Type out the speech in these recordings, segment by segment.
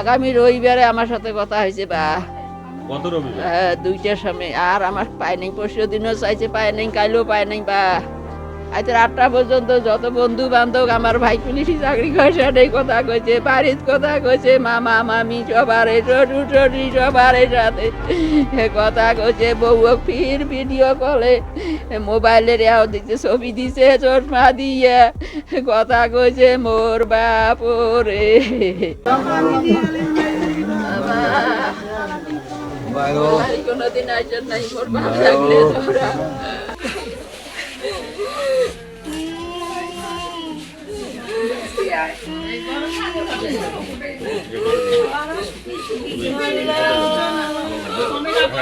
আগামী রবিবারে আমার সাথে কথা হয়েছে বা কত রবিবার? 2টার সময়। আর আমার পায় নাই, পরশু দিনও চাইছে পায় নাই, কাইলেও পায় নাই। বা আজ 8টা পর্যন্ত যত বন্ধু বান্ধব আমার ভাই পুলিশি চাকরি করে সেটাই কথা কইছে, বাড়ির কথা কইছে, মামা মামি সবার শ্বশুর সবার সাথে কথা কইছে। বউ ফির ভিডিও কলে মোবাইলের দিচ্ছে, ছবি দিছে চশমা দিয়ে কথা কইছে মোর বাপরে। কোনদিন আসেন নাই মোর বাপ থাকলে তোরা।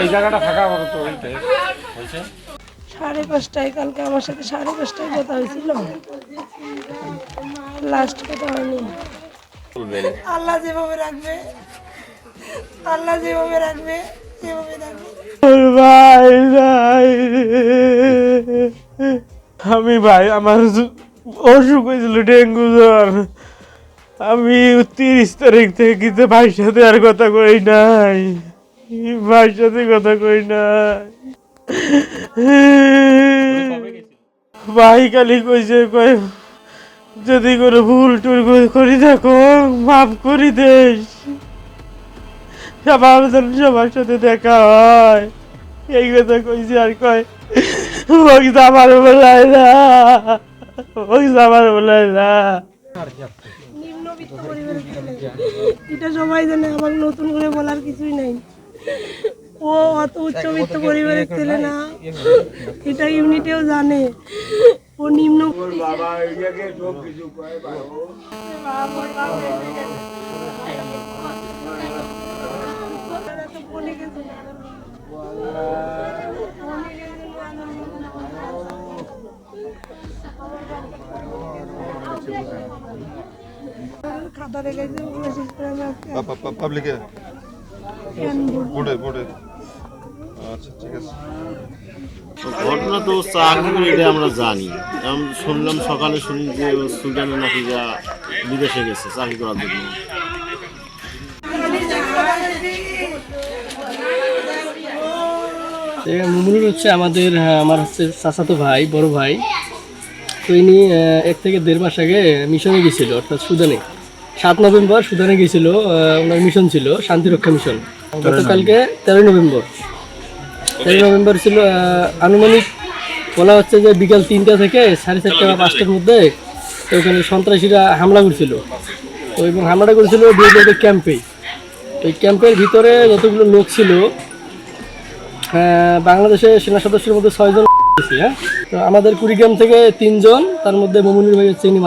এই জায়গাটা ফাঁকা করো তো। হয়েছে 5:30 কালকে আমার সাথে 5:30 কথা হয়েছিল, লাস্ট কথা হয়নি। আল্লাহ যেভাবে রাখবে, আল্লাহ যেভাবে রাখবে সেভাবে রাখবে। ভাই ভাই আমি ভাই আমার অসুখ হয়েছিল, ডেঙ্গু জ্বর। আমি 30 তারিখ থেকে কিন্তু ভাইয়ের সাথে আর কথা কই নাই, ভাইয়ের সাথে কথা কই নাই। ভাই খালি কইছে কয় যদি কোনো ভুল টুল করি দেখো মাফ করি দেশ, সবার সবার সাথে দেখা হয়, এই কথা কইছে। আর কয় আমার বলাই না, আমার বলাই না। নিম্নবিত্ত পরিবারের ছেলে, এটা সবাই জানে, আমার নতুন করে বলার কিছুই নাই। ও অত উচ্চবিত্ত পরিবারের ছেলে না, এটা ইউনিটেও জানে। ও নিম্ন খাতা রেখেছে মেসেজ করে পাবলিকে বোর্ডে আচ্ছা ঠিক আছে। ঘটনা তো চাকরি এটা আমরা জানি, আমি শুনলাম সকালে শুনি যে সুলতানের নাকি যা বিদেশে গেছে চাকরি করার জন্য। মুমিনুল হচ্ছে আমার হচ্ছে চাচাতো ভাই, বড় ভাই। তো ইনি 1 থেকে 1.5 মাস আগে মিশনে গেছিল, অর্থাৎ সুদানে। 7 নভেম্বর সুদানে গেছিল, ওনার মিশন ছিল শান্তিরক্ষা মিশন। গতকালকে 13 নভেম্বর ছিল। আনুমানিক বলা হচ্ছে যে বিকাল 3টা থেকে 4:30 বা 5টার মধ্যে ওখানে সন্ত্রাসীরা হামলা করছিল। তো এবং হামলাটা করেছিল বিএসএফের ক্যাম্পে। ওই ক্যাম্পের ভিতরে যতগুলো লোক ছিল, বাংলাদেশের সেনা সদস্যের মধ্যে 6 জন। হ্যাঁ, তো আমাদের কুড়িগ্রাম থেকে 3 জন, তার মধ্যে মুমিনুল ভাই হচ্ছে ইনি